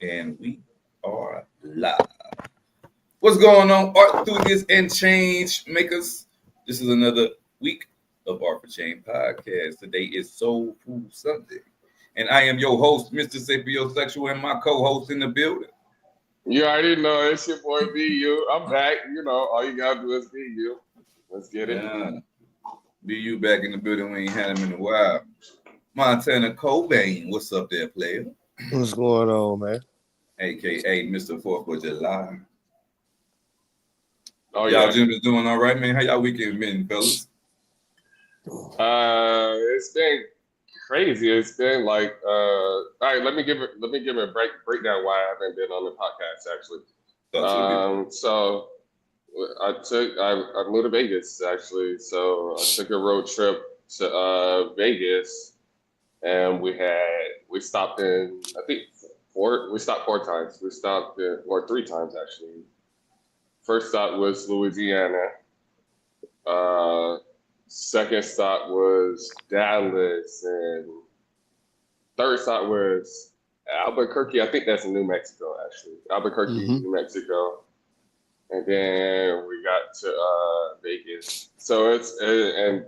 And we are live. What's going on, art enthusiasts and change makers? This is another week of Art for Change podcast. Today is Soulful Sunday. And I am your host, Mr. Sapiosexual, and my co-host in the building. You already know it's your boy BU. I'm back. You know, all you gotta do is be you. Let's get it. Yeah. Be you back in the building. We ain't had him in a while. Montana Cobain, what's up there, player? What's going on, man? AKA Mr. 4th of July. Oh Y'all yeah. Jim is doing all right, man. How y'all weekend been, fellas? It's been crazy. It's been like all right. Let me give it a breakdown why I haven't been on the podcast actually. So I moved to Vegas actually. So I took a road trip to Vegas, and we stopped in we stopped four times. We stopped in or three times actually. First stop was Louisiana. Second stop was Dallas, and third stop was Albuquerque. I think that's in New Mexico, actually. Albuquerque, New Mexico. And then we got to Vegas. So and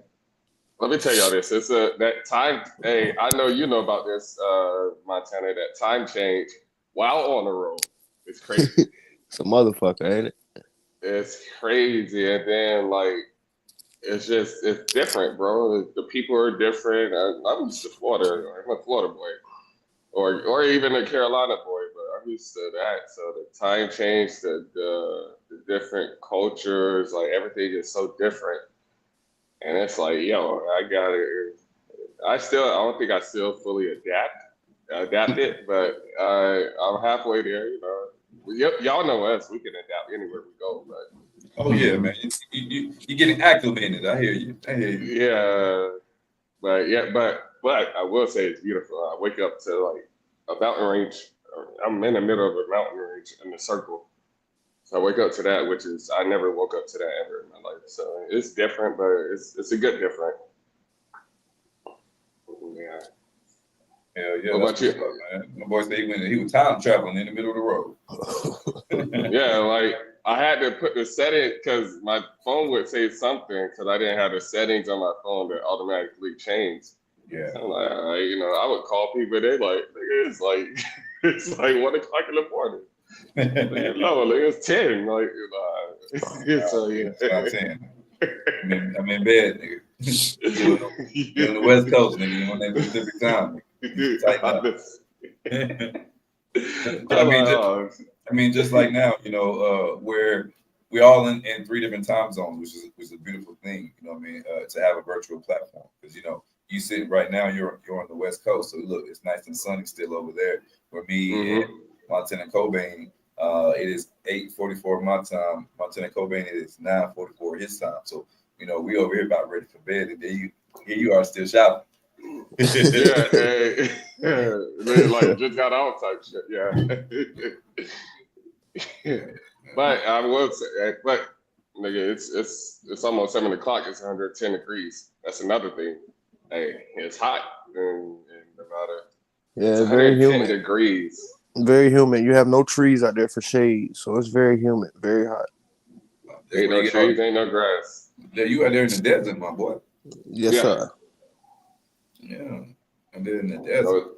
let me tell y'all this. It's that time. Hey, I know you know about this, Montana. That time change while on the road. It's crazy. It's a motherfucker, ain't it? It's crazy, and then it's different, bro. The people are different. I'm used to Florida. I'm a Florida boy, or even a Carolina boy, but I'm used to that. So the time change, the different cultures, like everything is so different, and it's like, yo, I don't think I still fully adapted, but I'm halfway there. You know, y'all know us. We can adapt anywhere we go, but. Oh yeah, man. You're getting acclimated. I hear you. Yeah, but I will say it's beautiful. I wake up to like a mountain range. I'm in the middle of a mountain range in a circle. So I wake up to that, which is I never woke up to that ever in my life. So it's different, but it's a good different. Yeah. Hell yeah. What about you? Man. My boy said he was time traveling in the middle of the road. Yeah, like I had to put the setting because my phone would say something because I didn't have the settings on my phone that automatically changed. Yeah. So I'm like, I would call people. They like, nigga, it's like it's like 1 o'clock in the morning. No, it's 10. Like, so yeah. That's what I'm saying. I'm in bed, nigga. You're on the West Coast, nigga. You're on that Pacific time. I mean, just like now, you know, where we're all in three different time zones, which is a beautiful thing, you know what I mean, to have a virtual platform. Because, you know, you sitting right now, you're on the West Coast. So, look, it's nice and sunny still over there. For me and Montana Cobain, it is 8:44 my time. Montana Cobain, it is 9:44 his time. So, you know, we over here about ready for bed. And then here you are still shopping. Like just got out type shit. Yeah. But I will say, but nigga, it's almost 7 o'clock. It's 110 degrees. That's another thing. Hey, it's hot in Nevada. Yeah, it's very 110 humid. degrees. Very humid. You have no trees out there for shade, so it's very humid, very hot. Ain't no trees, ain't no grass. Yeah, you out there in the desert, my boy. Yes, sir. Yeah, and then in the desert. So,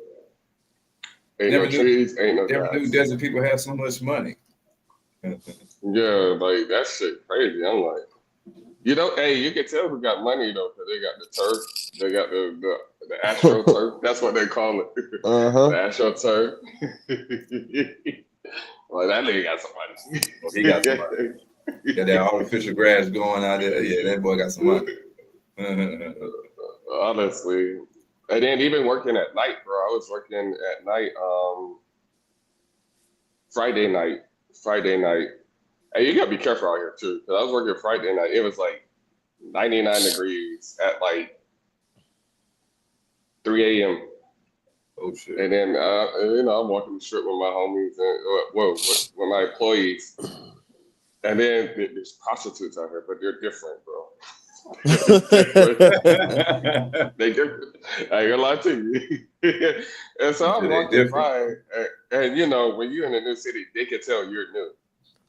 ain't no trees, ain't no grass. Never knew desert people have so much money. Yeah, like that shit crazy. I'm like, you know, hey, you can tell who got money though, because they got the turf, they got the astro turf. That's what they call it. The astro turf. Well, that nigga got some money. Well, he got some money. Got that artificial grass going out there. Yeah, that boy got some money. Honestly. And then even working at night, bro. I was working at night, Friday night. Hey, you gotta be careful out here too, because I was working Friday night. It was like 99 degrees at like 3 a.m. Oh shit! And then you know, I'm walking the strip with my homies and with my employees. And then there's prostitutes out here, but they're different, bro. They different. I ain't gonna lie to you. And so I'm They walking different. by, and you know, when you're in a new city, they can tell you're new.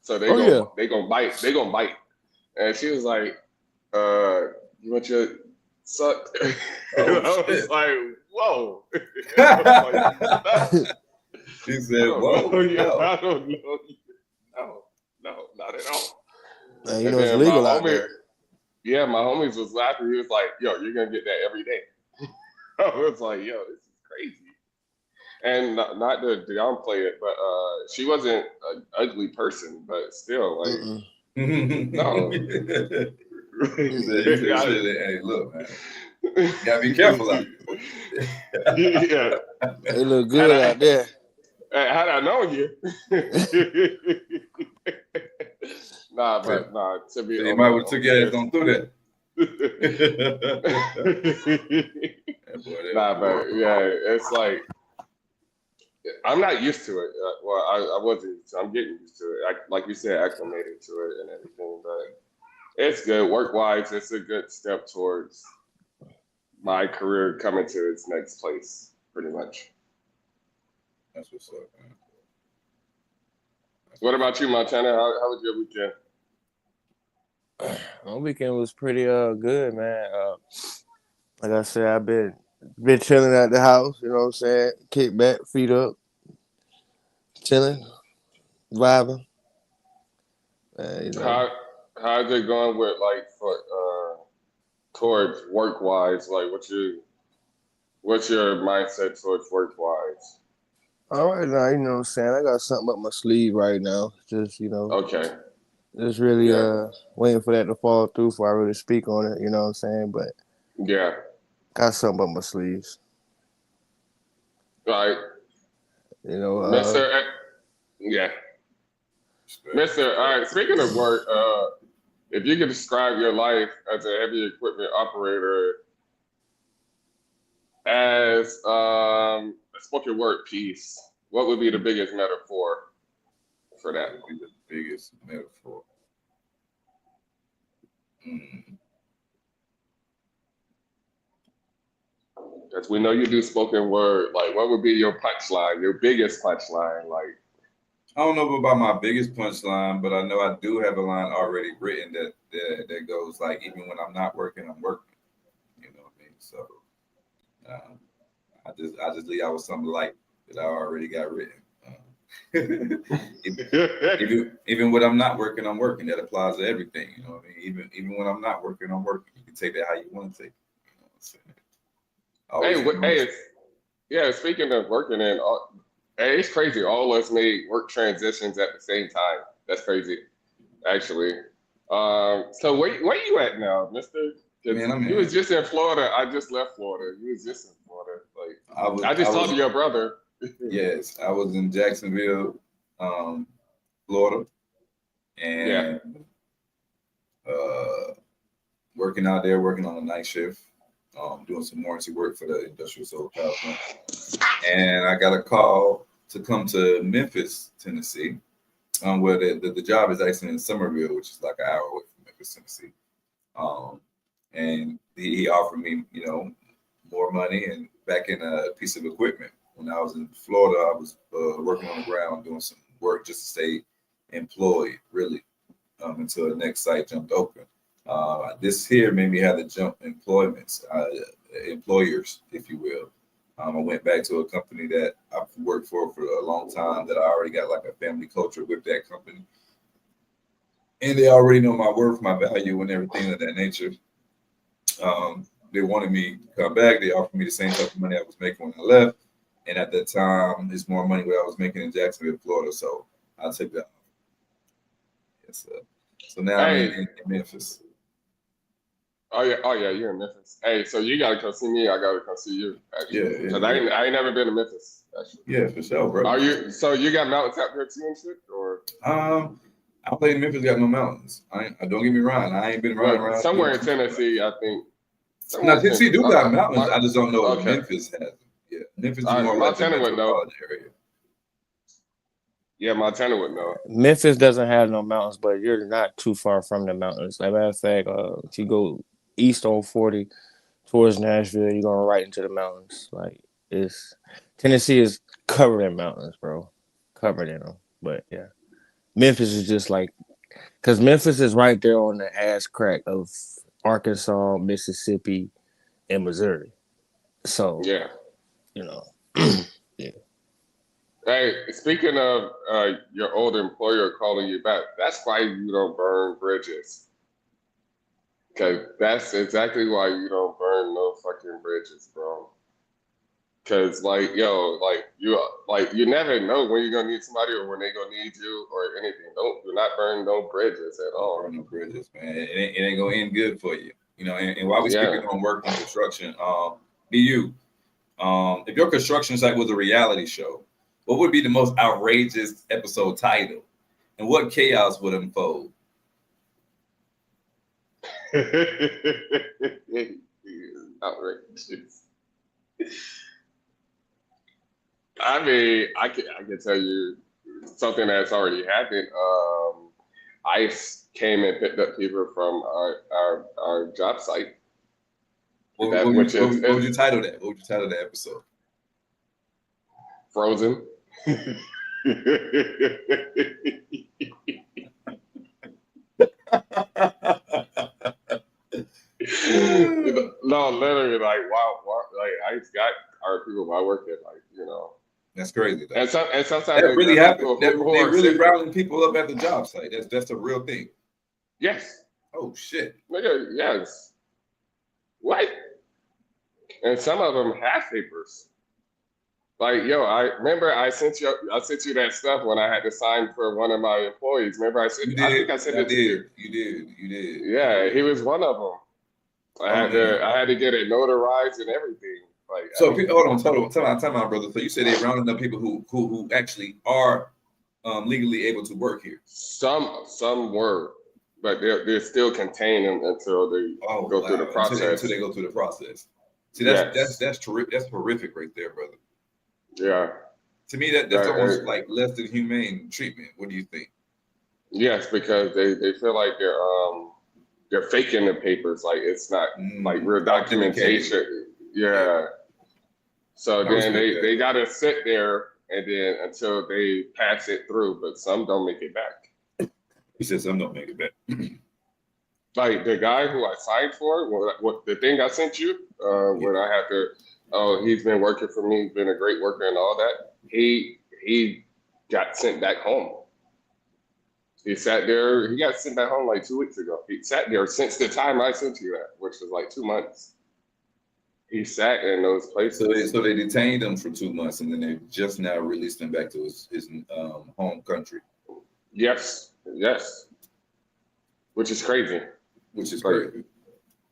So Oh yeah. they gonna bite. They gonna bite. And she was like, you want your suck? And Oh I was shit. like, whoa. I was like, no, He I said, don't know "Whoa, you. no." I don't know you. No, no, not at all. Man, you And know it's then my legal out homie, there. yeah, my homies was laughing. He was like, yo, you're gonna get that every day. I was like, yo, this is crazy. And not to downplay it, but she wasn't an ugly person, but still, like, Mm-mm. no. You said, I- shit. Hey, look, man. You gotta be careful out there. yeah. They look Had good I out there. had I known you. Nah, but nah, to be You on might the have took your ass on through that. That boy, that Nah, fool. but yeah, it's like I'm not used to it. Well, I wasn't. I'm getting used to it. Like you said, acclimated to it and everything. But it's good work wise. It's a good step towards my career coming to its next place, pretty much. That's what's up, man. What about you, Montana? How was your weekend? My weekend was pretty good, man. Like I said, I've been chilling at the house, you know what I'm saying? Kick back, feet up, chilling, vibing. You know. How how's it going with like for towards work wise? Like what's your mindset towards work wise? All right now, you know what I'm saying? I got something up my sleeve right now. Just, Okay. just really Yeah. waiting for that to fall through before I really speak on it, you know what I'm saying? But Yeah. got something up my sleeves. Right. You know, Mr. Yeah. Respect, Mr. All right, speaking of work, if you could describe your life as a heavy equipment operator as a spoken word piece, what would be the biggest metaphor for that? that would be the biggest metaphor. Mm. Because we know you do spoken word. Like, what would be your punchline, your biggest punchline? Like, I don't know about my biggest punchline, but I know I do have a line already written that goes like, even when I'm not working, I'm working. You know what I mean? So um, I just leave out with something light that I already got written. Even when I'm not working, I'm working. That applies to everything. You know what I mean? Even when I'm not working, I'm working. You can take that how you want to take it. You know what I'm saying? Always remember. hey, yeah. Speaking of working in, hey, it's crazy. All of us made work transitions at the same time. That's crazy, actually. So where you at now, Mister? Because Man, I'm you in. was just in Florida. I just left Florida. You was just in Florida. Like, I I just talked was to your brother. yes, I was in Jacksonville, um, Florida, Yeah. and uh, working out there, working on a night shift, doing some warranty work for the industrial solar power plant. And I got a call to come to Memphis, Tennessee, where the job is actually in Somerville, which is like an hour away from Memphis, Tennessee. Um, and he offered me, more money and back in a piece of equipment. When I was in Florida, I was working on the ground, doing some work just to stay employed, really, until the next site jumped open. This here made me have to jump employers, if you will. I went back to a company that I've worked for a long time, that I already got like a family culture with that company. And they already know my worth, my value, and everything of that nature. They wanted me to come back. They offered me the same type of money I was making when I left. And at that time, it's more money what I was making in Jacksonville, Florida. So I took that. Yes, sir. So now I'm Hey, in Memphis. oh yeah, you're in Memphis. Hey, so you gotta come see me. I gotta come see you Yeah, actually, yeah, because yeah. I ain't never been to Memphis actually. Yeah, for sure, bro. Are you? So you got mountains out there too and shit, or I don't think Memphis got no mountains. Don't get me wrong. I ain't been riding well, around somewhere doing in too much. Tennessee, I think. Somewhere Now in Tennessee Tennessee. do got mountains. My, I just don't know if okay. Memphis has them. Yeah, Memphis is All right, more like the Montana would know. metropolitan area. Yeah, Montana would know. Memphis doesn't have no mountains, but you're not too far from the mountains. Like matter of fact, if you go east on 40 towards Nashville, you're going right into the mountains. Like, it's Tennessee is covered in mountains, bro. Covered in them. But yeah, Memphis is just like, because Memphis is right there on the ass crack of Arkansas, Mississippi, and Missouri. So, Yeah. you know, yeah. Hey, speaking of your old employer calling you back, that's why you don't burn bridges. Because that's exactly why you don't burn no fucking bridges, bro. Because like, yo, you never know when you're gonna need somebody or when they're gonna need you or anything. Do not burn no bridges at Don't all. burn no bridges, man. It ain't gonna end good for you. You know, and while we Yeah. speaking on work and construction, BU, if your construction site was a reality show, what would be the most outrageous episode title? And what chaos would unfold? Outrageous. I mean, I can tell you something that's already happened. ICE came and picked up people from our job site. What would you title that? What would you title that episode? Frozen. No, literally, like wow, like ICE got our people by working, like That's crazy. Though. And sometimes that they really got happened. people They are really sick. rounding people up at the job site. That's a real thing. Yes. Oh shit. Nigga, yes. What? And some of them have papers. Like, yo, I remember I sent you that stuff when I had to sign for one of my employees. Remember I said, I think I sent it to you. You did. Yeah, he was one of them. I had to get it notarized and everything. Like, so hold on, time out, brother. So you said they're rounding up people who actually are legally able to work here. Some were, but they're still contained until they go through the process. Until they go through the process. See, that's terrific. That's horrific right there, brother. Yeah. To me, that's almost like less than humane treatment. What do you think? Yes, because they feel like they're faking the papers. Like it's not like real documentation. Yeah. So then they gotta sit there and then until they pass it through, but some don't make it back. He said some don't make it back. Like the guy who I signed for, what the thing I sent you, when I had to. Oh, he's been working for me. He's been a great worker and all that. He got sent back home. He sat there. He got sent back home like 2 weeks ago. He sat there since the time I sent you that, which was like 2 months. He sat in those places. So they detained him for 2 months, and then they just now released him back to his home country. Yes. Which is crazy. Crazy.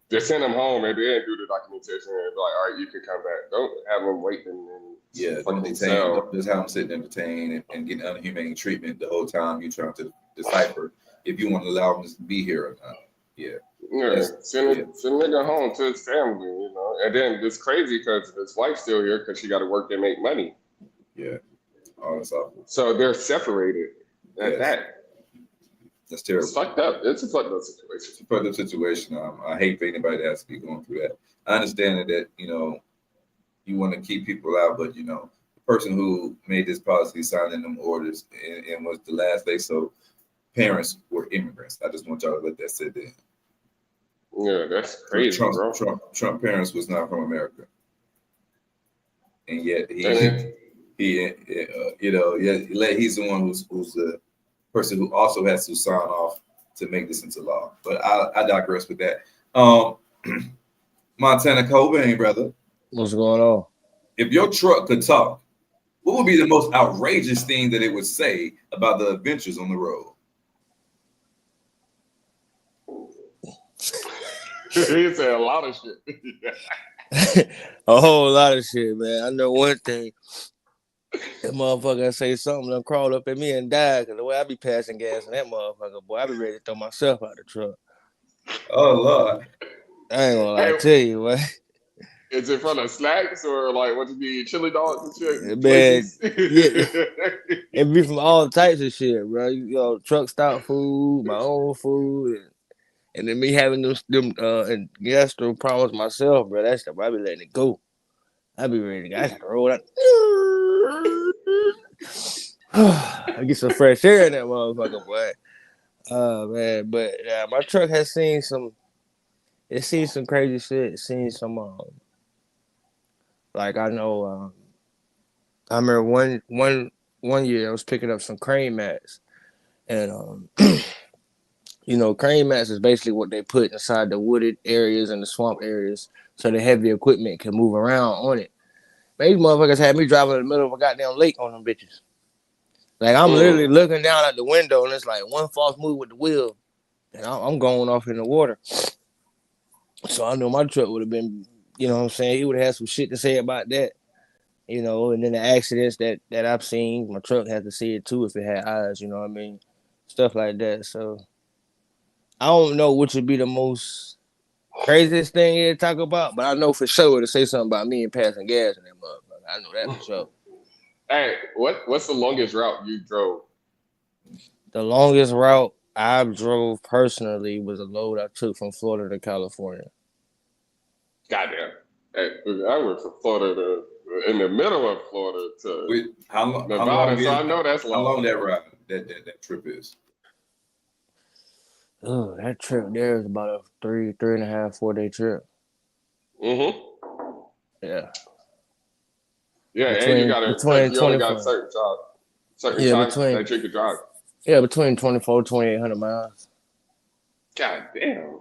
They sent him home and they didn't do the documentation and be like, all right, you can come back. Don't have him waiting and don't detain him. Just have him sitting and detained and getting unhumane treatment the whole time you're trying to decipher if you want to allow him to be here or not. Yeah. Send nigga home to his family, And then it's crazy because his wife's still here because she got to work and make money. Yeah. Oh, that's awful. So they're separated at that. That's terrible. It's fucked up. It's a fucked up situation. It's a fucked up situation. I hate for anybody that has to be going through that. I understand that you want to keep people out, but the person who made this policy, signing them orders, and was the last day. So parents were immigrants. I just want y'all to let that sit there. Yeah, that's crazy, bro. Trump parents was not from America, and yet he's the one who's the person who also has to sign off to make this into law. But I digress with that. Montana Cobain, brother. What's going on? If your truck could talk, what would be the most outrageous thing that it would say about the adventures on the road? He said a lot of shit. A whole lot of shit, man. I know one thing. That motherfucker say something and crawl up at me and die because the way I be passing gas in that motherfucker, boy, I be ready to throw myself out the truck. Oh, Lord. I ain't gonna lie to you, what? Is it from the snacks or like what you be chili dogs and shit? Man, it be from all types of shit, bro. Truck stop food, my own food, And then me having them and gastro problems myself, bro. That stuff I be letting it go. I be ready to go. I got to roll out. I get some fresh air in that motherfucker, boy. Oh man, but my truck has seen some. It's seen some crazy shit. It's seen some like I know. I remember one year I was picking up some crane mats, and crane mats is basically what they put inside the wooded areas and the swamp areas, so the heavy equipment can move around on it. Man, these motherfuckers had me driving in the middle of a goddamn lake on them bitches. Like I'm literally looking down at the window, and it's like one false move with the wheel, and I'm going off in the water. So I know my truck would have been, you know what I'm saying? He would have had some shit to say about that, and then the accidents that I've seen, my truck had to see it too if it had eyes, you know what I mean? Stuff like that. So I don't know which would be the most craziest thing to talk about, but I know for sure to say something about me and passing gas in that motherfucker. I know that for sure. Hey, what's the longest route you drove? The longest route I drove personally was a load I took from Florida to California. Goddamn. Hey, I went from Florida to in the middle of Florida to Wait, how long? Nevada, so I know that's long. How long that ride? That trip is? Oh, that trip there is about a 3.5, 4 day trip. Mm-hmm. Yeah. Yeah, and you gotta like you only got a certain time that you could drive. Yeah, between 24 and 2,800 miles. God damn.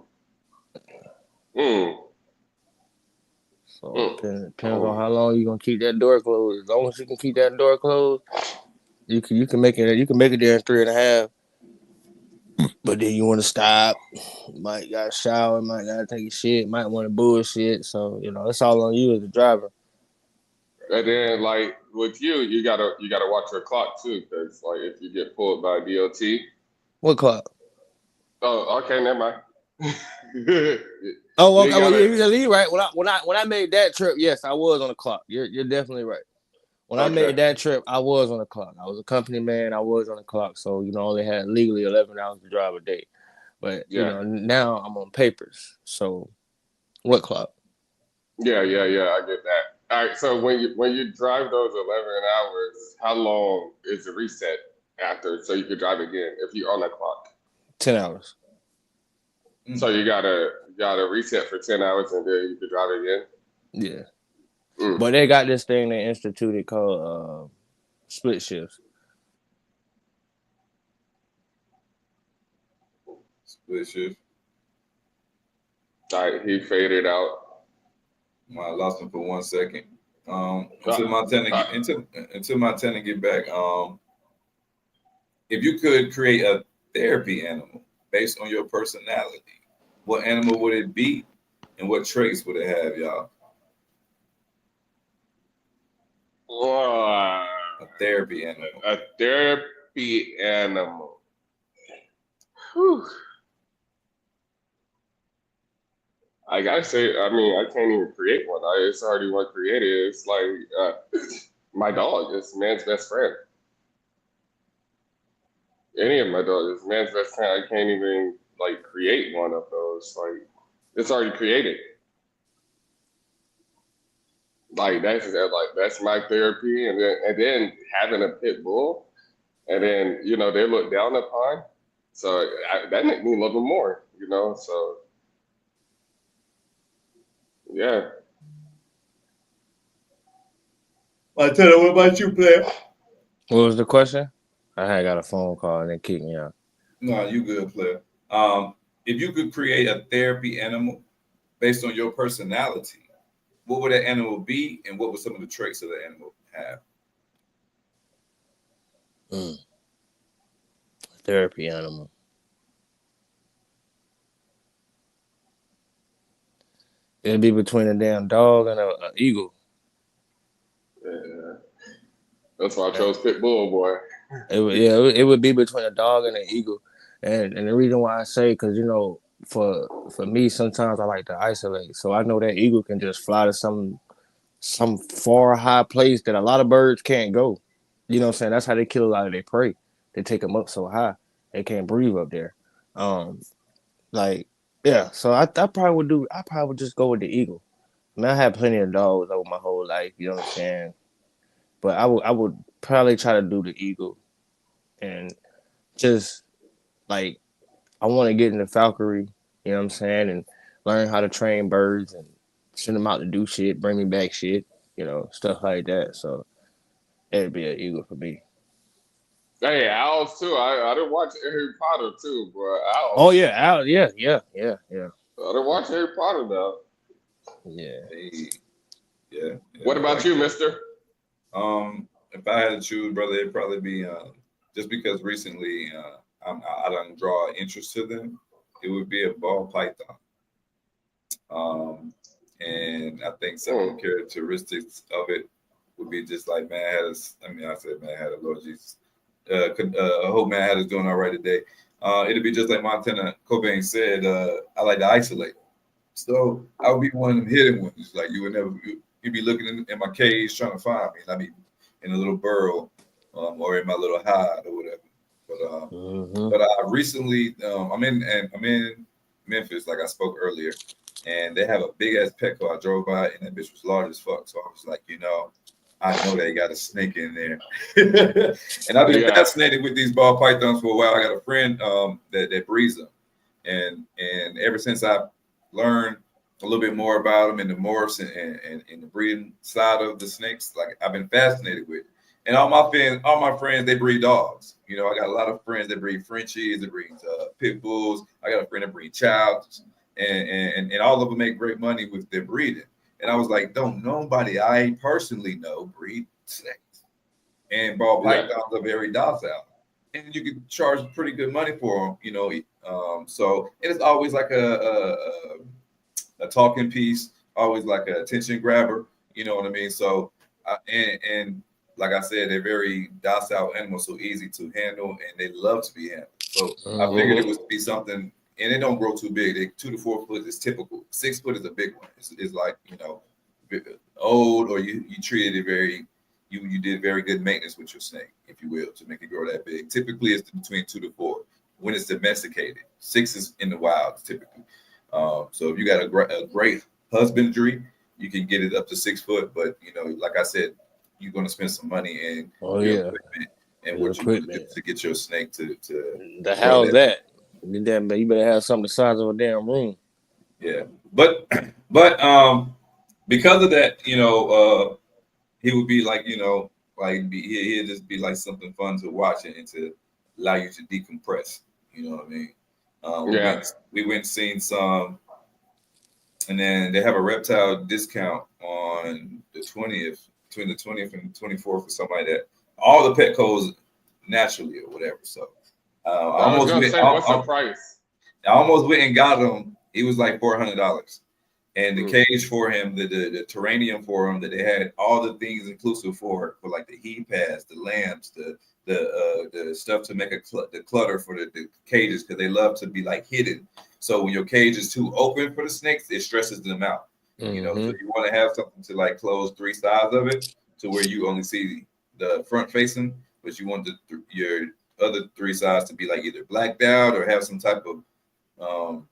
So depends on how long you gonna keep that door closed. As long as you can keep that door closed, you can make it. You can make it there in 3.5. But then you want to stop. Might gotta shower. Might gotta take a shit. Might want to bullshit. So it's all on you as the driver. And then like with you gotta watch your clock too, because like if you get pulled by DOT. What clock? Oh, okay, never mind. Oh, okay. Well, you're right. When I made that trip, yes, I was on the clock. You're definitely right. When I made that trip, I was on the clock. I was a company man. I was on the clock, so only had legally 11 hours to drive a day. But now I'm on papers. So, what clock? Yeah. I get that. All right. So when you drive those 11 hours, how long is the reset after, so you could drive again if you're on that clock? 10 hours. So you gotta reset for 10 hours and then you could drive again. Yeah. But they got this thing they instituted called split shifts. Split shift. All right, he faded out. I lost him for 1 second. Until my tenant get back. If you could create a therapy animal based on your personality, what animal would it be, and what traits would it have, y'all? A therapy animal. A therapy animal. Whew. I gotta say, I mean, I can't even create one. It's already one created. It's like my dog is man's best friend. Any of my dogs is man's best friend. I can't even like create one of those. Like it's already created. Like that's my therapy, and then having a pit bull, and then they look down upon, so that makes me love them more. So yeah. I tell you, what about you, player? What was the question? I had got a phone call and they kicked me out. No, you good, player. If you could create a therapy animal based on your personality, what would that animal be, and what would some of the traits of the animal have? Therapy animal. It'd be between a damn dog and an eagle. Yeah. That's why I chose pit bull, boy. It would be between a dog and an eagle, and the reason why I say, because for me sometimes I like to isolate, so I know that eagle can just fly to some far high place that a lot of birds can't go. You know what I'm saying? That's how they kill a lot of their prey. They take them up so high they can't breathe up there. Like Yeah, so I probably would do. I probably would just go with the eagle. I mean, I had plenty of dogs over my whole life. You know what I'm saying? But I would probably try to do the eagle and just like I want to get into falconry. You know what I'm saying? And learn how to train birds and send them out to do shit, bring me back shit. You know, stuff like that. So it'd be an eagle for me. Hey, owls too. I didn't watch Harry Potter too, bro. Oh Owls. yeah, out. Yeah. I didn't watch Harry Potter though. Yeah. Hey, yeah, What I about like you, that. Mister? If I had to choose, brother, it'd probably be just because recently I don't draw interest to them. It would be a ball python. Um, and I think some of the Mm. characteristics of it would be just like man had us. I mean, I said man had a Lord Jesus. I hope man had us doing all right today. It'd be just like Montana Cobain said. I like to isolate. So I would be one of them hidden ones. Like you would never, you'd be looking in my cage trying to find me, and I'd be in a little burrow, or in my little hide or whatever. Mm-hmm. But I recently, I'm in Memphis, like I spoke earlier, and they have a big ass Petco. I drove by, and that bitch was large as fuck. So I was like, I know they got a snake in there, and I've been Yeah. fascinated with these ball pythons for a while. I got a friend that breeds them, and ever since I learned a little bit more about them and the morphs and the breeding side of the snakes, like I've been fascinated with. And all my friends, they breed dogs. I got a lot of friends that breed Frenchies, that breed pit bulls. I got a friend that breed Chowds, and all of them make great money with their breeding. And I was like, don't nobody I personally know breed snakes. And ball Yeah. pythons are very docile, and you can charge pretty good money for them. So and it's always like a talking piece, always like an attention grabber. You know what I mean? So, and like I said, they're very docile animals, so easy to handle, and they love to be handled. So I figured it Mm-hmm. would be something, and it don't grow too big. 2 to 4 foot is typical. 6 foot is a big one. It's like old, or you treated it very. You did very good maintenance with your snake, if you will, to make it grow that big. Typically, it's between 2 to 4 when it's domesticated. 6 is in the wild, typically. So if you got a great husbandry, you can get it up to 6 foot. But like I said, you're going to spend some money in Oh your yeah. equipment and The what you're going to do equipment. to get your snake to The grow hell's that big. that? You better have something the size of a damn room. Yeah, but because of that, he would be like he'd just be like something fun to watch and to allow you to decompress. You know what I mean? Yeah. We went and seen some. And then they have a reptile discount on the 20th, between the 20th and 24th or something like that. All the Petcos naturally or whatever. So I I was almost gonna went. say, what's the price? I almost went and got him. He was like $400, and the Mm. cage for him, the terrarium for him, that they had all the things inclusive for like the heat pads, the lamps, the stuff to make the clutter for the cages, because they love to be like hidden. So when your cage is too open for the snakes, it stresses them out. So Mm-hmm. you want to have something to like close 3 sides of it to where you only see the front facing, but you want your other 3 sides to be like either blacked out or have some type of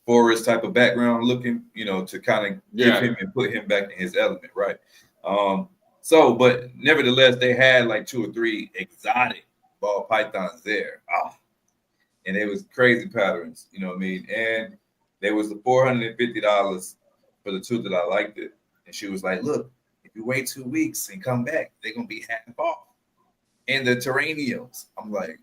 forest type of background looking, to kind of give Yeah. him and put him back in his element, right? But nevertheless, they had like 2 or 3 exotic ball pythons there. And it was crazy patterns, you know what I mean? And there was the $450 for the 2 that I liked it. And she was like, look, if you wait 2 weeks and come back, they're gonna be half off. And the terraniums. I'm like,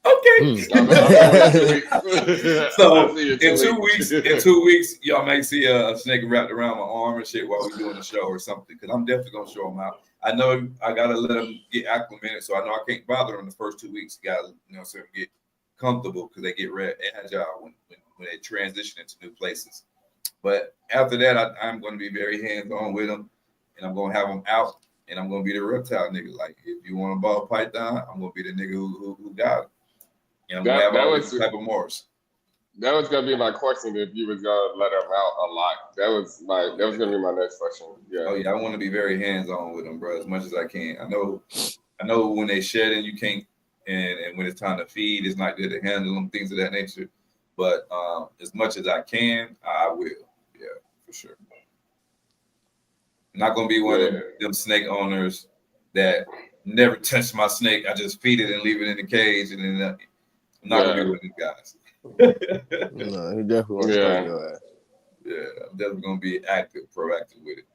okay. Mm. I'll be waiting 2 weeks. I'll So see you in in 2 two weeks. weeks, in 2 weeks, y'all may see a snake wrapped around my arm and shit while we're doing the show or something. Because I'm definitely gonna show them out. I know I gotta let them get acclimated, so I know I can't bother them the first 2 weeks. Gotta so get comfortable because they get agile when they transition into new places. But after that, I'm going to be very hands on with them, and I'm going to have them out, and I'm going to be the reptile nigga. Like if you want a ball python, I'm going to be the nigga who got it. And I'm going to That have that all was different type of morphs. that was gonna be my question if you was gonna let them out a lot. That was gonna be my next question. Yeah. Oh yeah, I want to be very hands on with them, bro, as much as I can. I know when they shedding, you can't, and when it's time to feed, it's not good to handle them, things of that nature. but as much as I can, I will. Yeah, for sure. I'm not gonna be one of them snake owners that never touch my snake. I just feed it and leave it in the cage, and then I'm not gonna be one of these guys. No, he definitely wants to spank your ass. Yeah, I'm definitely gonna be active, proactive with it.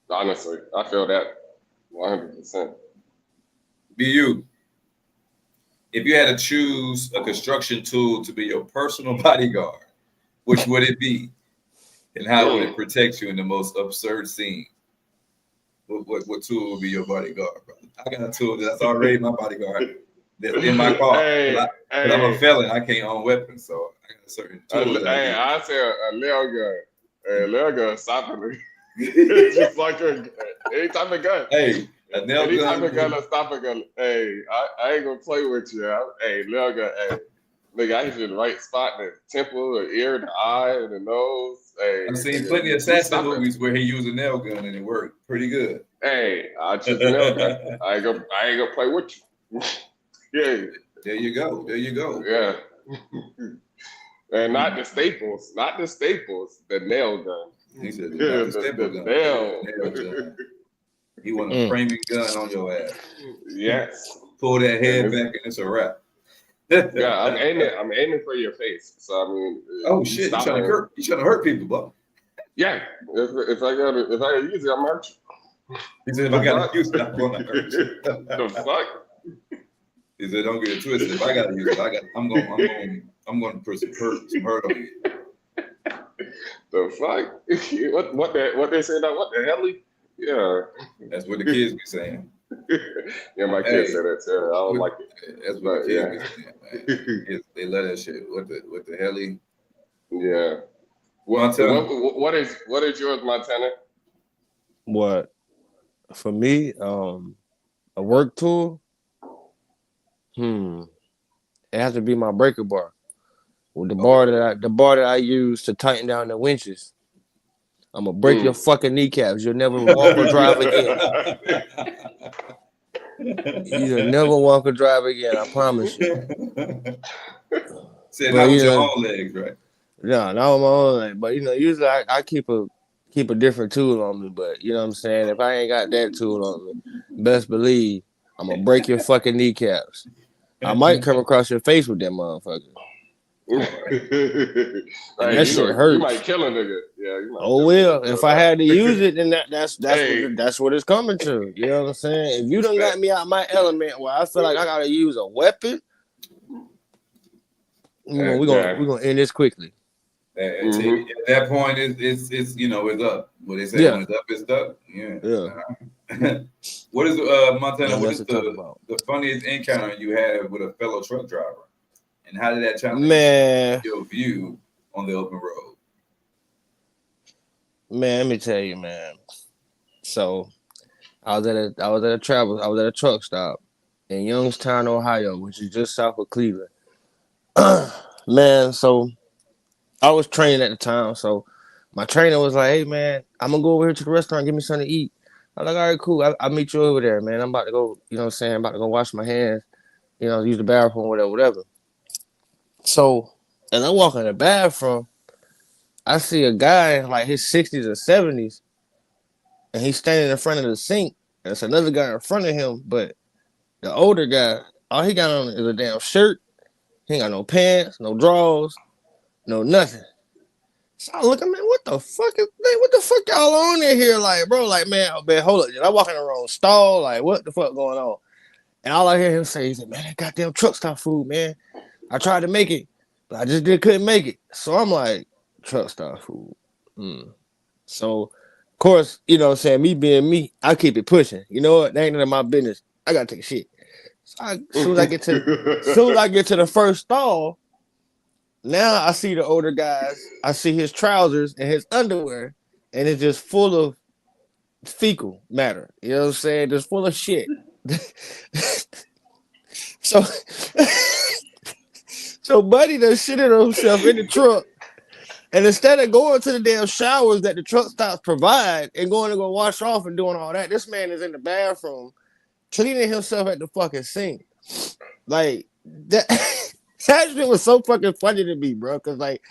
Honestly, I feel that 100%. BU, if you had to choose a construction tool to be your personal bodyguard, which would it be? And how would it protect you in the most absurd scene? What tool would be your bodyguard, brother? I got a tool that's already my bodyguard. That's in my car. But I'm a felon. I can't own weapons, so I got a certain tool. I say a nail gun. A nail gun stopping me. It's just like any type of gun. Hey, a nail any gun. Any type of gun or stop a gun. Hey, I ain't gonna play with you. Hey, nail gun. Hey, nigga, I hit you in the right spot in the temple, the ear, the eye, the nose. Hey, I've seen plenty of assassin movies where he used a nail gun and it worked pretty good. Hey, I choose the nail gun. I ain't gonna play with you. Yeah. There you go. Yeah. And not the staples. The nail gun. He said the nail gun. He want a framing gun on your ass. Yes. Pull that head back and it's a wrap. Yeah, I'm aiming for your face. So I mean, oh shit, you trying to hurt people, bro. Yeah. If I gotta use it, I'm hurt you. He said if I gotta use it, I'm gonna hurt you. The fuck? He said don't get it twisted. If I gotta use it, I'm gonna put some hurt on you. The fuck? What they say that? What the hell? Yeah. That's what the kids be saying. Yeah, my kids say that too. I don't like it. That's what the kids be saying, man. They love that shit. What the hell? Yeah. What is yours, Montana? What? For me, a work tool. It has to be my breaker bar. With the bar that I use to tighten down the winches. I'm gonna break your fucking kneecaps. You'll never walk or drive again. You'll never walk or drive again. I promise you. Said not with your own legs, right? No, not with my own legs. But usually I keep a different tool on me. But you know what I'm saying? If I ain't got that tool on me, best believe I'm gonna break your fucking kneecaps. I might come across your face with that motherfucker. That shit hurts. You might kill a nigga. Yeah. Well, if I had to use it, then that's what it's coming to. You know what I'm saying? If you done got me out my element where I feel like I gotta use a weapon, we're gonna end this quickly. At that point, it's up. What they say, when it's up, it's up. Yeah. What is Montana? What is the funniest encounter you had with a fellow truck driver? And how did that challenge your view on the open road? Man, let me tell you, man. So I was at a truck stop in Youngstown, Ohio, which is just south of Cleveland. Man, so I was training at the time. So my trainer was like, "Hey man, I'm gonna go over here to the restaurant, give me something to eat." I'm like, "All right, cool. I'll meet you over there, man. I'm about to go, you know what I'm saying, I'm about to go wash my hands, use the bathroom, whatever. So, as I walk in the bathroom, I see a guy in like his 60s or 70s, and he's standing in front of the sink. And there's another guy in front of him, but the older guy, all he got on is a damn shirt. He ain't got no pants, no drawers, no nothing. So I look, man, what the fuck y'all on in here? Like, bro, like, man, hold up. Did I walk in the wrong stall? Like, what the fuck going on? And all I hear him say, he said, man, that goddamn truck stop food, man. I tried to make it, but I just couldn't make it. So I'm like, truck stop food. So, of course, you know what I'm saying, me being me, I keep it pushing. You know what? That ain't none of my business. I gotta take a shit. So as soon as I get to the first stall, now I see the older guys. I see his trousers and his underwear, and it's just full of fecal matter. You know what I'm saying? Just full of shit. So Buddy done shitted himself in the truck. And instead of going to the damn showers that the truck stops provide and going to go wash off and doing all that, this man is in the bathroom cleaning himself at the fucking sink. Like that That shit was so fucking funny to me, bro. Cause like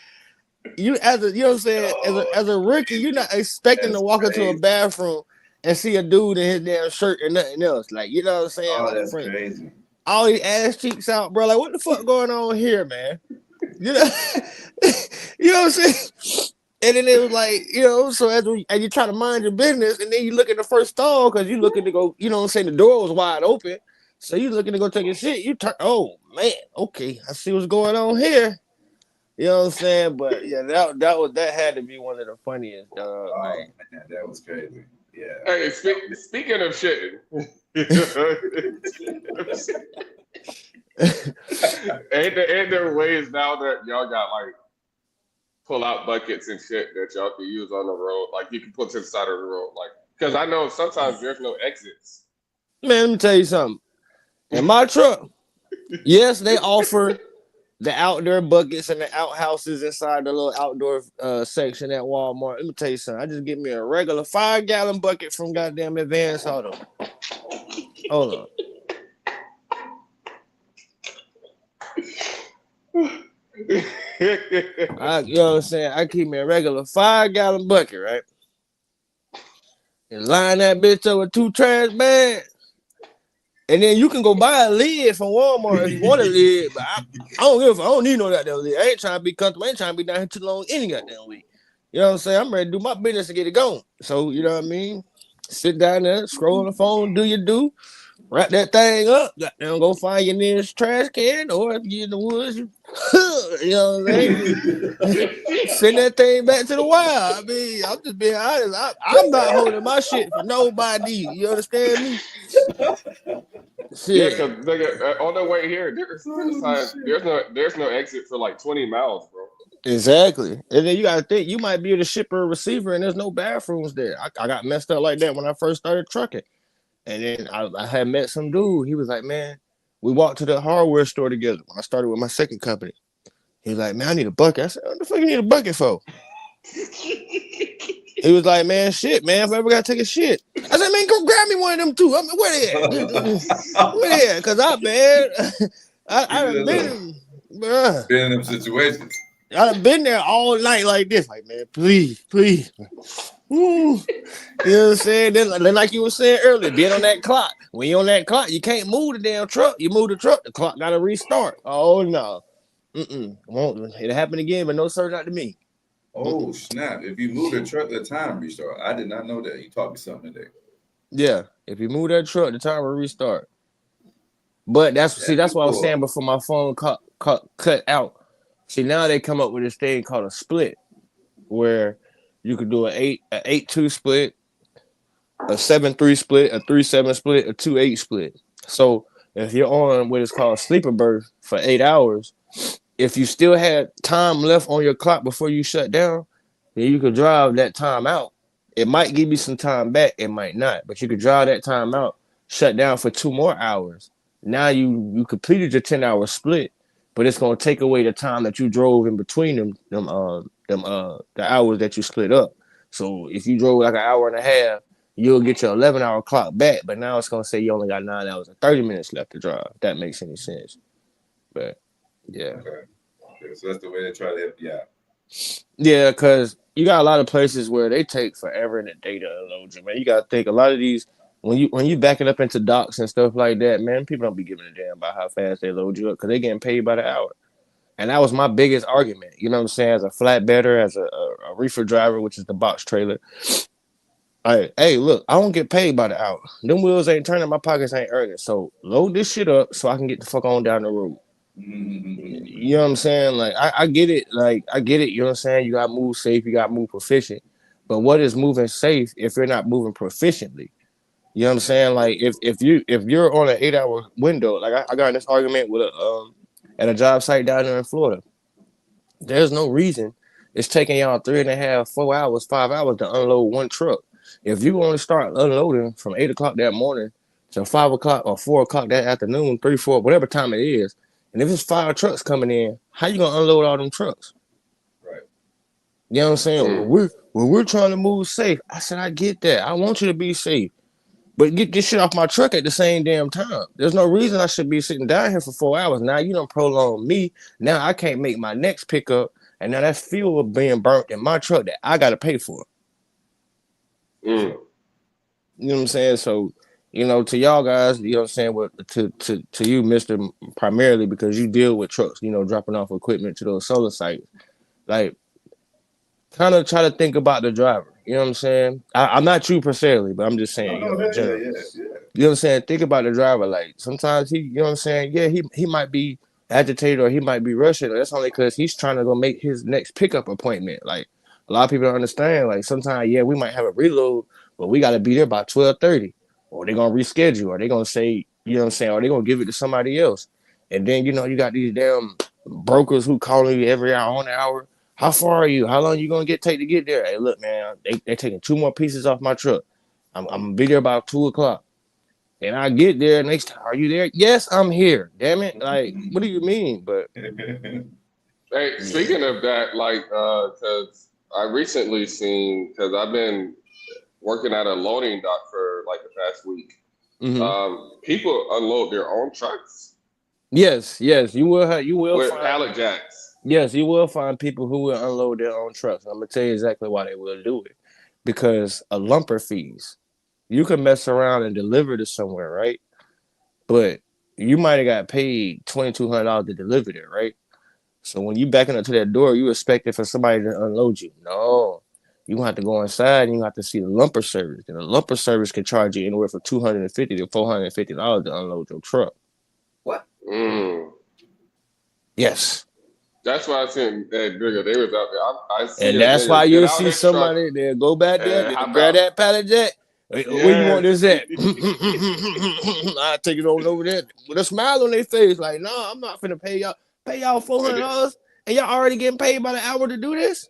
you as a, you know what I'm saying, as a rookie, you're not expecting to That's walk into a crazy. bathroom and see a dude in his damn shirt and nothing else. Like, you know what I'm saying? Oh, Like, that's friend, crazy. all these ass cheeks out, bro. Like, what the fuck going on here, man? You know, you know what I'm saying? And then it was like, you know, so as you try to mind your business, and then you look at the first stall because you looking to go, you know what I'm saying, the door was wide open. So you looking to go take a shit. You turn, oh man, okay, I see what's going on here. You know what I'm saying? But yeah, that had to be one of the funniest, Oh like man, that was crazy. Yeah. Hey, speaking of shitting, ain't there ways now that y'all got like pull out buckets and shit that y'all can use on the road? Like you can put to the side of the road, like because I know sometimes there's no exits. man, let me tell you something. In my truck, yes, they offer the outdoor buckets and the outhouses inside the little outdoor section at Walmart. Let me tell you something. I just get me a regular 5-gallon bucket from goddamn Advance Auto. Hold on. You know what I'm saying? I keep me a regular 5-gallon bucket, right? And line that bitch up with 2 trash bags. And then you can go buy a lid from Walmart if you want a lid, but I don't give a fuck. I don't need no goddamn lid. I ain't trying to be comfortable. I ain't trying to be down here too long any goddamn week. You know what I'm saying? I'm ready to do my business to get it going. So, you know what I mean? Sit down there, scroll on the phone, do your do, wrap that thing up, goddamn, go find your nearest trash can, or if you're in the woods, you know what I'm saying? Send that thing back to the wild. I mean, I'm just being honest. I'm not holding my shit for nobody. You understand me? Yeah, Shit. because on the way here, there's no exit for like 20 miles, bro. Exactly. And then you gotta think you might be able to ship a receiver and there's no bathrooms there. I got messed up like that when I first started trucking. And then I had met some dude. He was like, man, we walked to the hardware store together when I started with my second company. He was like, man, I need a bucket. I said, what the fuck you need a bucket for? He was like, man, shit, man, if I ever gotta take a shit. I said, man, go grab me one of them too. I mean, where they at? Where they at? Cause I done been, bruh. Been in them situations. I done been there all night like this. Like, man, please, please. Ooh. You know what I'm saying? Then like you were saying earlier, being on that clock. When you're on that clock, you can't move the damn truck. You move the truck, the clock gotta restart. Oh no. Won't it happen again, but no sir, not to me. Oh snap! If you move the truck, the time restart. I did not know that. You taught me something today. Yeah. If you move that truck, the time will restart. But that's what I was Cool. saying before my phone cut out. See, now they come up with this thing called a split, where you could do an 8-2 split, a 7-3 split, a 3-7 split, a 2-8 split. So if you're on what is called sleeper berth for 8 hours, if you still had time left on your clock before you shut down, then you could drive that time out. It might give you some time back, it might not, but you could drive that time out, shut down for 2 more hours. Now you completed your 10-hour split, but it's gonna take away the time that you drove in between the hours that you split up. So if you drove like an hour and a half, you'll get your 11-hour clock back, but now it's gonna say you only got 9 hours and 30 minutes left to drive. If that makes any sense. But yeah. Okay, so that's the way they try to help you out. Yeah, because you got a lot of places where they take forever in the day to unload you, man. You gotta think a lot of these when you backing up into docks and stuff like that, man, people don't be giving a damn about how fast they load you up because they getting paid by the hour. And that was my biggest argument. You know what I'm saying? As a flatbedder, as a reefer driver, which is the box trailer. Hey, look, I don't get paid by the hour. Them wheels ain't turning, my pockets ain't earning. So load this shit up so I can get the fuck on down the road. You know what I'm saying? Like I get it. Like I get it. You know what I'm saying? You got to move safe. You got to move proficient. But what is moving safe if you're not moving proficiently? You know what I'm saying? Like if you're on an 8-hour window, like I got in this argument with at a job site down there in Florida. There's no reason it's taking y'all 3.5, 4 hours, 5 hours to unload one truck. If you want to start unloading from 8 o'clock that morning to 5 o'clock or 4 o'clock that afternoon, 3, 4, whatever time it is, and if it's 5 trucks coming in, how you gonna unload all them trucks? Right. You know what I'm saying? We're trying to move safe. I said I get that. I want you to be safe, but get this shit off my truck at the same damn time. There's no reason I should be sitting down here for 4 hours. Now you don't prolong me. Now I can't make my next pickup, and now that's fuel being burnt in my truck that I got to pay for. Mm. You know what I'm saying? So, to y'all guys, you know what I'm saying, to you, Mister, primarily because you deal with trucks, dropping off equipment to those solar sites. Like, kind of try to think about the driver. You know what I'm saying? I'm not you personally, but I'm just No, saying, no, in general. yeah. You know what I'm saying? Think about the driver. Like, sometimes you know what I'm saying? Yeah, he might be agitated or he might be rushing. That's only because he's trying to go make his next pickup appointment. Like, a lot of people don't understand. Like, sometimes, yeah, we might have a reload, but we got to be there by 12:30. Or they're going to reschedule. Or they're going to say, you know what I'm saying? Or they're going to give it to somebody else. And then, you got these damn brokers who calling you every hour on the hour. How far are you? How long you gonna take to get there? Hey, look, man, they taking 2 more pieces off my truck. I'm gonna be there about 2 o'clock. And I get there and are you there? Yes, I'm here. Damn it. Like, what do you mean? But Hey, speaking of that, like, because I recently seen, because I've been working at a loading dock for like the past week. People unload their own trucks. Yes, you will with find pallet jacks. Yes, you will find people who will unload their own trucks. I'm gonna tell you exactly why they will do it. Because a lumper fees. You can mess around and deliver to somewhere, right? But you might have got paid $2,200 to deliver there, right? So when you backing up to that door, you expecting for somebody to unload you. No. You gonna have to go inside and you have to see the lumper service. And the lumper service can charge you anywhere from $250 to $450 to unload your truck. What? Yes. That's why I seen that nigga. They was out there. I see And a that's nigga why get you'll out see his truck somebody, they'll go back there, and they'll hop grab out. that pallet jack. Where you want this at? Yes. I take it over there with a smile on their face, like, no, I'm not finna pay y'all $400, and y'all already getting paid by the hour to do this.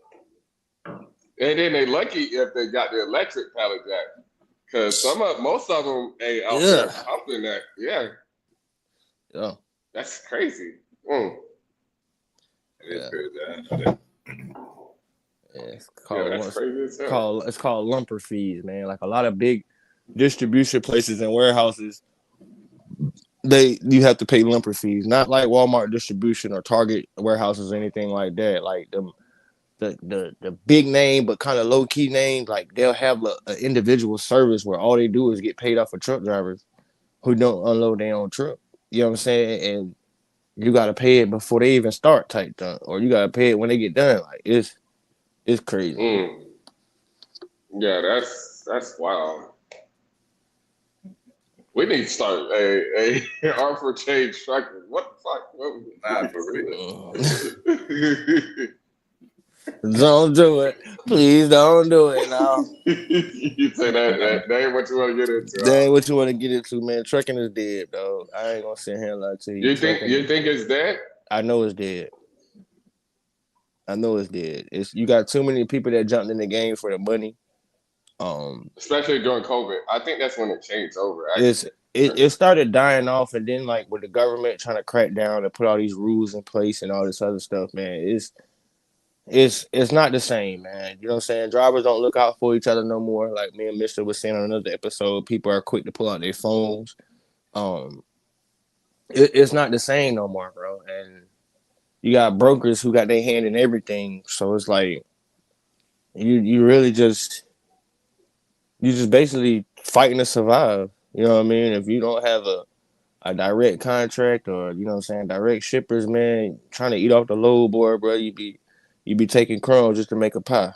And then they lucky if they got the electric pallet jack, because most of them ain't out there pumping that. Yeah, that's crazy. It is crazy. I didn't know that. It's called lumper fees, man. Like a lot of big distribution places and warehouses, you have to pay lumper fees. Not like Walmart distribution or Target warehouses or anything like that. Like the big name but kind of low key names, like they'll have an individual service where all they do is get paid off of truck drivers who don't unload their own truck. You know what I'm saying? And you gotta pay it before they even start type thing, or you gotta pay it when they get done. Like it's crazy. Yeah, that's wild. We need to start a art for change tracker. What the fuck? For real. Don't do it. Please don't do it now. You say that ain't what you want to get into. That ain't what you want to get into, man. Trucking is dead, though. I ain't gonna sit here and lie to you. You think it's dead? I know it's dead. You got too many people that jumped in the game for the money. Especially during COVID. I think that's when it changed over. It started dying off, and then like with the government trying to crack down and put all these rules in place and all this other stuff, man. It's not the same, man. You know what I'm saying? Drivers don't look out for each other no more. Like me and Mister was saying on another episode, people are quick to pull out their phones. It's not the same no more, bro. And you got brokers who got their hand in everything. So it's like you really just basically fighting to survive. You know what I mean? If you don't have a direct contract or, you know what I'm saying, direct shippers, man, trying to eat off the load board, bro, you be taking crumbs just to make a pie.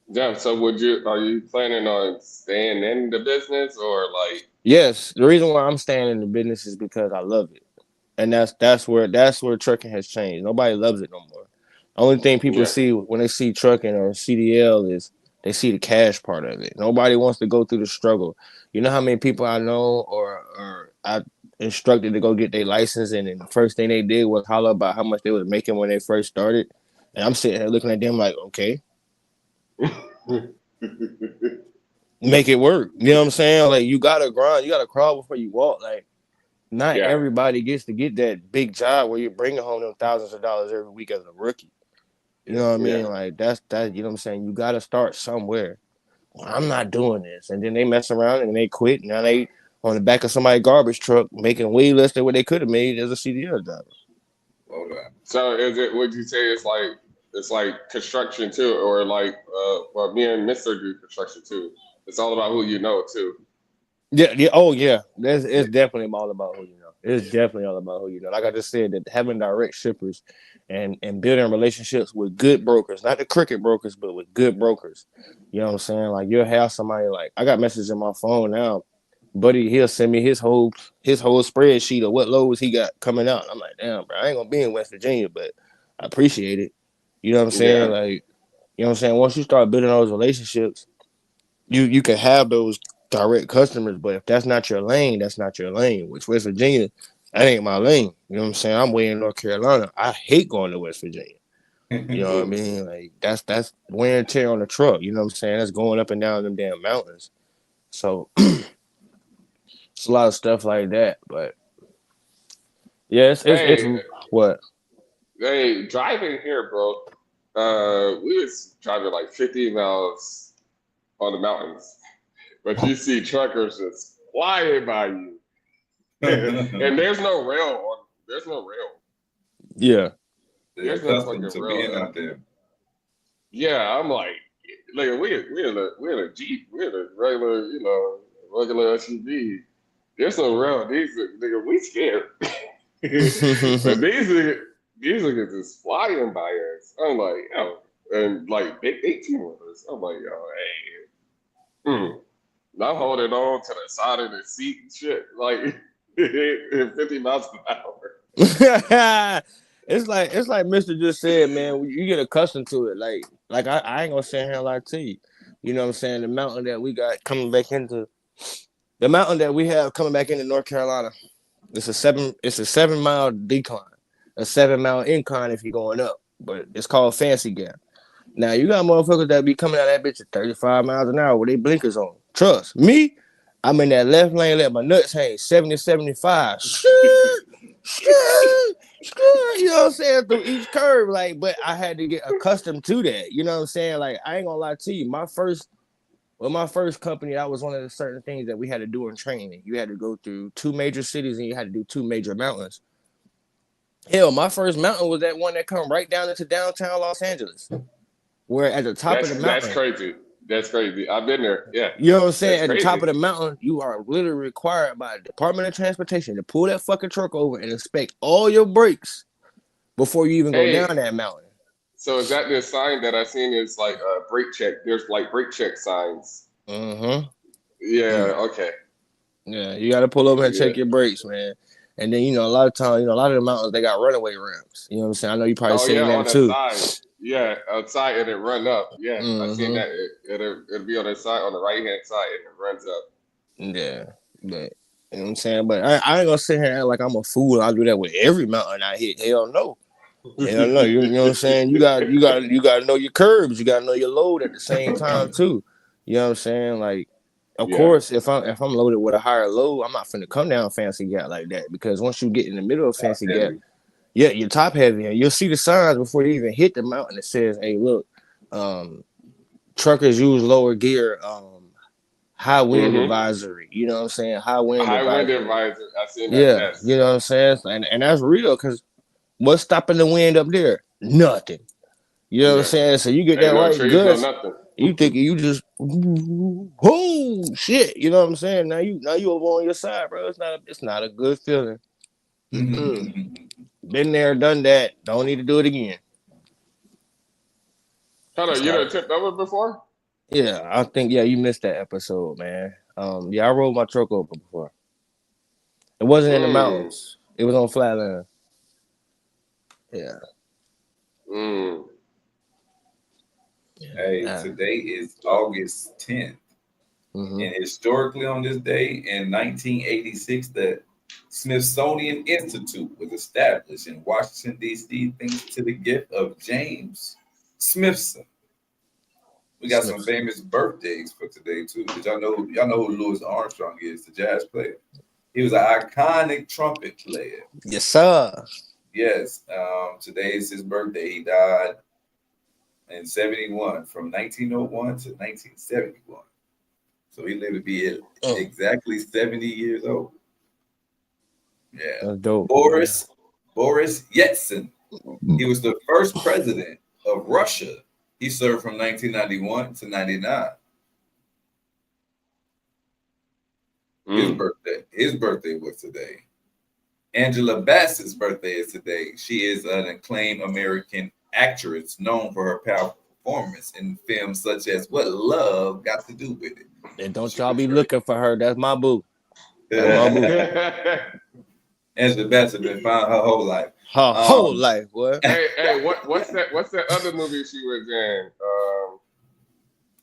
Yeah, so are you planning on staying in the business or like? Yes, the reason why I'm staying in the business is because I love it. And that's where trucking has changed. Nobody loves it no more. The only thing people see when they see trucking or CDL is they see the cash part of it. Nobody wants to go through the struggle. You know how many people I know or I instructed to go get their license, and then the first thing they did was holler about how much they was making when they first started. And I'm sitting here looking at them like, okay, make it work. You know what I'm saying? Like you gotta grind, you gotta crawl before you walk. Like not everybody gets to get that big job where you're bringing home them thousands of dollars every week as a rookie. You know what I mean? Like that's you know what I'm saying? You gotta start somewhere. I'm not doing this. And then they mess around and they quit. Now they on the back of somebody's garbage truck making way less than what they could have made as a CDL driver. Hold on. So is it? Would you say it's like construction too, or like well, me and Mister do construction too. It's all about who you know too. Yeah. Oh, yeah. It's definitely all about who you know. It's definitely all about who you know. Like I just said, that having direct shippers and building relationships with good brokers, not the cricket brokers, but with good brokers. You know what I'm saying? Like you'll have somebody like I got messages in my phone now. Buddy, he'll send me his whole spreadsheet of what loads he got coming out. I'm like, damn, bro, I ain't gonna be in West Virginia, but I appreciate it. You know what I'm saying? Yeah. Like, you know what I'm saying? Once you start building those relationships, you can have those direct customers, but if that's not your lane, that's not your lane. Which West Virginia, that ain't my lane. You know what I'm saying? I'm way in North Carolina. I hate going to West Virginia. You know what I mean? Like that's wear and tear on the truck. You know what I'm saying? That's going up and down them damn mountains. So it's a lot of stuff like that. But yeah, it's Hey, what? hey, driving here, bro. We was driving like 50 miles on the mountains, but you see truckers just flying by you, and there's no rail on. There's no rail. Yeah. They're There's no accustomed fucking to rail. being out there. Yeah, I'm like we in a Jeep, we in a regular, regular SUV. There's no rail. These nigga, we scared. But these niggas is flying by us. I'm like, yo, and like big 18 wheelers. I'm like, yo, hey, and I'm holding on to the side of the seat and shit, like 50 miles an hour. It's like Mister just said, man. You get accustomed to it. Like I ain't gonna sit here and lie to you. You know what I'm saying? The mountain that we got coming back into the mountain that we have coming back into North Carolina. It's a 7 mile decline, a 7 mile incline if you're going up, but it's called Fancy Gap. Now you got motherfuckers that be coming out of that bitch at 35 miles an hour with their blinkers on. Trust me, I'm in that left lane, let my nuts hang 70, 75. You know what I'm saying? Through each curve, like, but I had to get accustomed to that. You know what I'm saying? Like, I ain't gonna lie to you. My first company, that was one of the certain things that we had to do in training. You had to go through 2 major cities and you had to do 2 major mountains. Hell, my first mountain was that one that come right down into downtown Los Angeles, where at the top of the That's mountain, crazy. That's crazy. I've been there. Yeah, you know what I'm saying? that's At the top crazy. of the mountain, you are literally required by the Department of Transportation to pull that fucking truck over and inspect all your brakes before you even go Hey, down that mountain. so is that the sign that I seen is like a brake check? There's like brake check signs. Mm-hmm. Yeah. Okay. Yeah, you got to pull over and Yeah. check your brakes, man. And then, a lot of times, a lot of the mountains, they got runaway ramps. You know what I'm saying? I know you probably Oh yeah, seen that on the too. side. Yeah, outside and it run up. Yeah, I seen Mm-hmm. that. It'll be on the side, on the right hand side, and it runs up. Yeah, but, you know what I'm saying? But I ain't going to sit here and act like I'm a fool. I'll do that with every mountain I hit. Hell no. Hell no. You know what I'm saying? You got to know your curbs. You got to know your load at the same time too. You know what I'm saying? Like, of Yeah, course, if I'm loaded with a higher load, I'm not finna come down Fancy Gap like that, because once you get in the middle of Top Fancy Gap, heavy. yeah, you're top heavy, and you'll see the signs before you even hit the mountain that says, "Hey, look, um, truckers use lower gear, high wind hmm advisory." You know what I'm saying? High wind high wind advisory. advisor. I seen that. Yeah, you Yes. know what I'm saying, and that's real, because what's stopping the wind up there? Nothing. You know what I'm Yeah. saying? So you get that Ain't no right trees, no guts, nothing. you thinking you just, oh shit. You know what I'm saying? Now you over on your side, bro. It's not a good feeling. Mm-mm. Been there, done that. Don't need to do it again. Hold on, It's you not. done tipped over before? Yeah, I think you missed that episode, man. Yeah, I rolled my truck over before. It wasn't in the Mm. mountains. It was on flatland. Yeah, Mm. yeah. Hey, Yeah. today is August 10th. Mm-hmm. And historically, on this day in 1986, the Smithsonian Institute was established in Washington, D.C., thanks to the gift of James Smithson. We got some Smith. famous birthdays for today, too. Did y'all know who Louis Armstrong is, the jazz player? He was an iconic trumpet player. Yes, sir. Yes, today is his birthday. He died in 71, from 1901 to 1971. So he lived to be exactly 70 years old. Yeah. That's dope. Boris Yeltsin. He was the first president of Russia. He served from 1991 to 99. His birthday was today. Angela Bassett's birthday is today. She is an acclaimed American actress known for her powerful performance in films such as What Love Got to Do with It. And don't y'all be looking for her. That's my boo. That's my boo. Angela Bassett been fine her whole life. Her whole life, boy. Hey, what's that other movie she was in?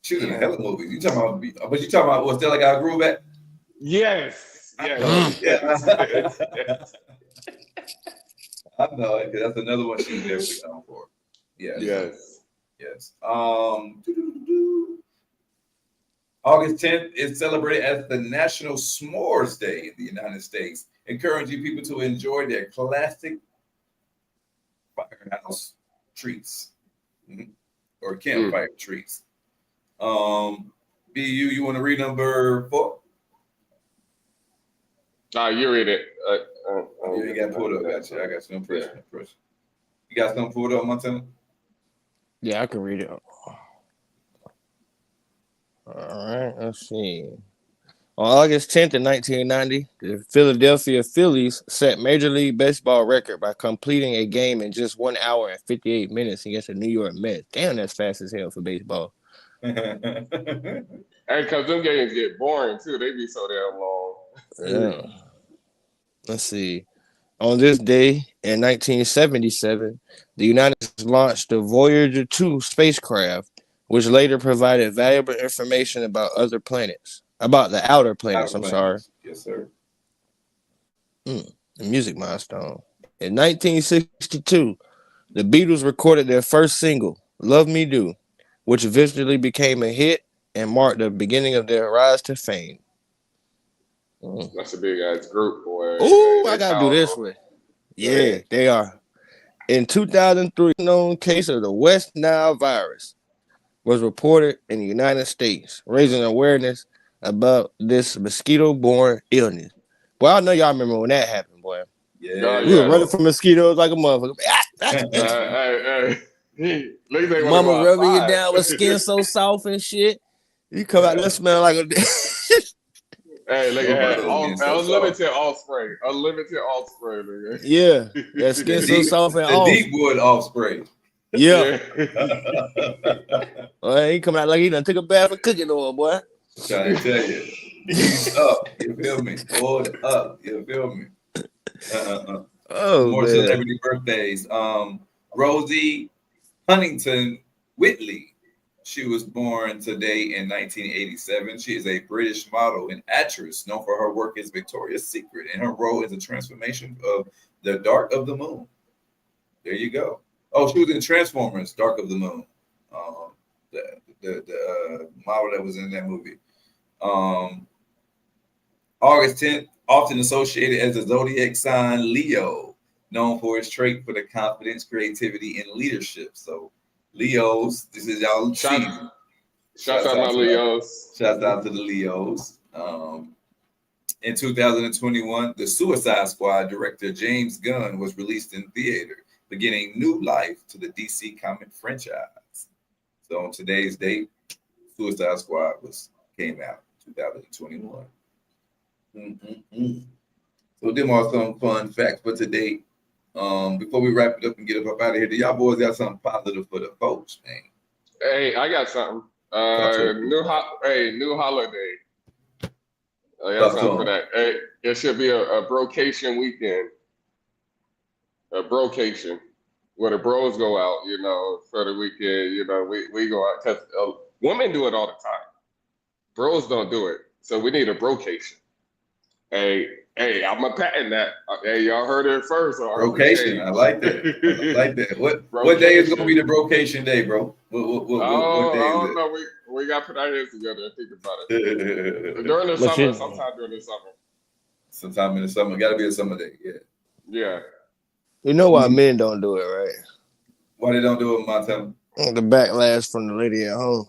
She was in a hell of movies. You talking about? But you talking about what Stella got a groove at? Yes. I know it. That's another one she was definitely known for. Yes. August 10th is celebrated as the National S'mores Day in the United States, encouraging people to enjoy their classic firehouse treats or campfire treats. BU, you want to read number 4? You read it. You got pulled up. Gotcha. I got some pressure. You got something pulled up, Montana? Yeah, I can read it. All right, let's see. On August 10th, 1990, the Philadelphia Phillies set Major League Baseball record by completing a game in just 1 hour and 58 minutes against the New York Mets. Damn, that's fast as hell for baseball. Hey, because them games get boring, too. They be so damn long. Yeah. Let's see. On this day in 1977, the United States launched the Voyager 2 spacecraft, which later provided valuable information about other planets. About the outer planets, sorry. Yes, sir. A music milestone. In 1962, the Beatles recorded their first single, Love Me Do, which eventually became a hit and marked the beginning of their rise to fame. That's a big ass group, boy. Ooh, I gotta do this one. Yeah, they are. In 2003, a known case of the West Nile virus was reported in the United States, raising awareness about this mosquito-borne illness. Boy, I know y'all remember when that happened, boy. Yeah. We were running from mosquitoes like a motherfucker. Mama rubbing you down with skin so soft and shit. You come out there smell like a... Hey, look at that. Unlimited Osprey. Unlimited Osprey, nigga. Yeah. That skin so soft and off. The deep wood Osprey. Yeah. He coming out like he done took a bath of cooking oil, boy. Trying to tell you. He's up. You feel me? Hold up. You feel me? More celebrity birthdays. Rosie Huntington Whitley. She was born today in 1987. She is a British model and actress known for her work as Victoria's Secret and her role as a transformation of the Dark of the Moon. There you go. Oh, she was in Transformers, Dark of the Moon. The model that was in that movie. August 10th, often associated as the zodiac sign Leo, known for its trait for the confidence, creativity, and leadership. So Leos, this is y'all season. Shout out to Leos. Shout out to the Leos. In 2021, the Suicide Squad director James Gunn was released in theater, beginning new life to the DC comic franchise. So on today's date, Suicide Squad came out 2021. So them are some fun facts for today. Before we wrap it up and get up out of here, do y'all boys got something positive for the folks, man? Hey, I got something. New holiday. I got something for that. Hey, it should be a brocation weekend. A brocation where the bros go out, for the weekend. We go out because women do it all the time. Bros don't do it, so we need a brocation. Hey, I'm a patent that. Hey, y'all heard it first. Brocation, I like that. What day is gonna be the brocation day, bro? What day I don't know. We got to put our heads together and think about it. During the summer, sometime during the summer. Sometime in the summer, got to be a summer day. Yeah. You know why men don't do it, right? Why they don't do it, Montana? The backlash from the lady at home.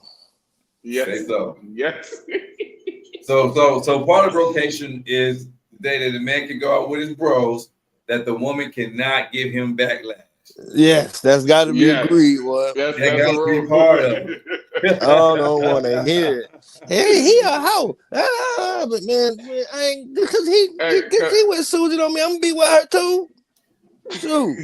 Yes. Say so. Yes. So part of rotation is the day that the man can go out with his bros, that the woman cannot give him backlash. Yes, that's got to be Yes. agreed. What? That's That a got to be rule. part of it. I don't want to hear it. Hey, he a hoe. But man, I ain't because Hey, he with Susan on me. I'm gonna be with her too. Shoot.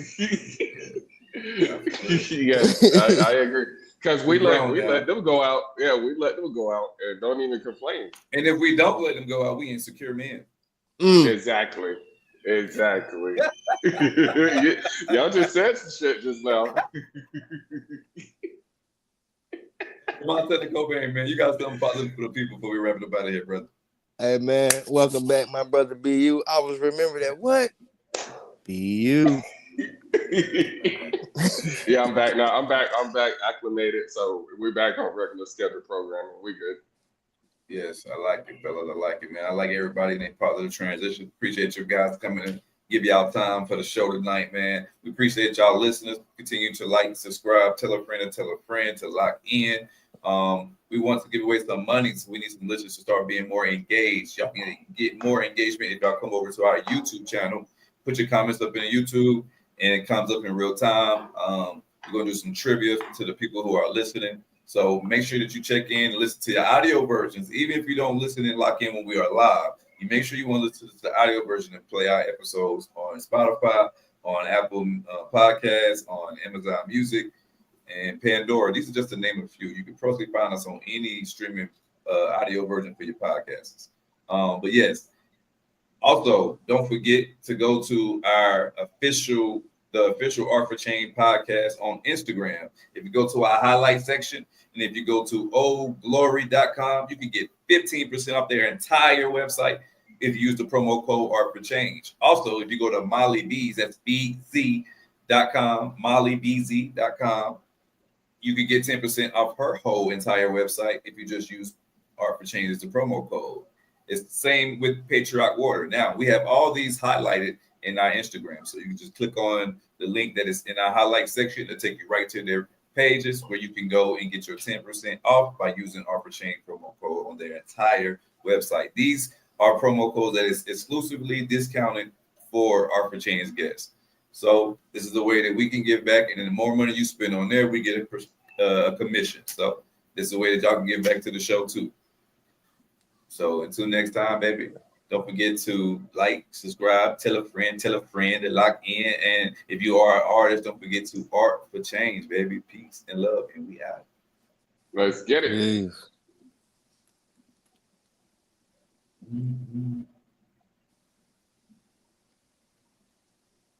yes, I agree. Because we grown let now. them go out. Yeah, we let them go out and don't even complain. And if we don't let them go out, we insecure men. Exactly. Y'all just said some shit just now. Come on, the Cobain, man. You got something positive for the people before we wrap it up out of here, brother. Hey man, welcome back, my brother BU. I was remember that what? BU. Yeah, I'm back now. I'm back acclimated. So we're back on regular scheduled programming. We good. Yes, I like it, fellas. I like it, man. I like everybody in a positive transition. Appreciate you guys coming and give y'all time for the show tonight, man. We appreciate y'all listeners. Continue to like, subscribe, tell a friend to lock in. We want to give away some money, so we need some listeners to start being more engaged. Y'all can get more engagement if y'all come over to our YouTube channel. Put your comments up in YouTube, and it comes up in real time. We're going to do some trivia to the people who are listening. So make sure that you check in and listen to the audio versions. Even if you don't listen and lock in when we are live, you make sure you want to listen to the audio version and play our episodes on Spotify, on Apple Podcasts, on Amazon Music, and Pandora. These are just to name a few. You can probably find us on any streaming audio version for your podcasts. But yes, also don't forget to go to our official Art for Change podcast on Instagram. If you go to our highlight section, and if you go to oldglory.com, you can get 15% off their entire website if you use the promo code Art for Change. Also, if you go to Molly B's, that's BZ.com, mollybz.com, you can get 10% off her whole entire website if you just use Art for Change as the promo code. It's the same with Patriot Water. Now, we have all these highlighted in our Instagram. So you can just click on the link that is in our highlight section to take you right to their pages where you can go and get your 10% off by using Art for Change promo code on their entire website. These are promo codes that is exclusively discounted for Art for Change guests. So this is the way that we can give back, and then the more money you spend on there, we get a commission. So this is the way that y'all can give back to the show too. So until next time, baby, don't forget to like, subscribe, tell a friend to lock in. And if you are an artist, don't forget to Art for Change, baby. Peace and love, and we out. Let's get it. Jeez. Mm-hmm.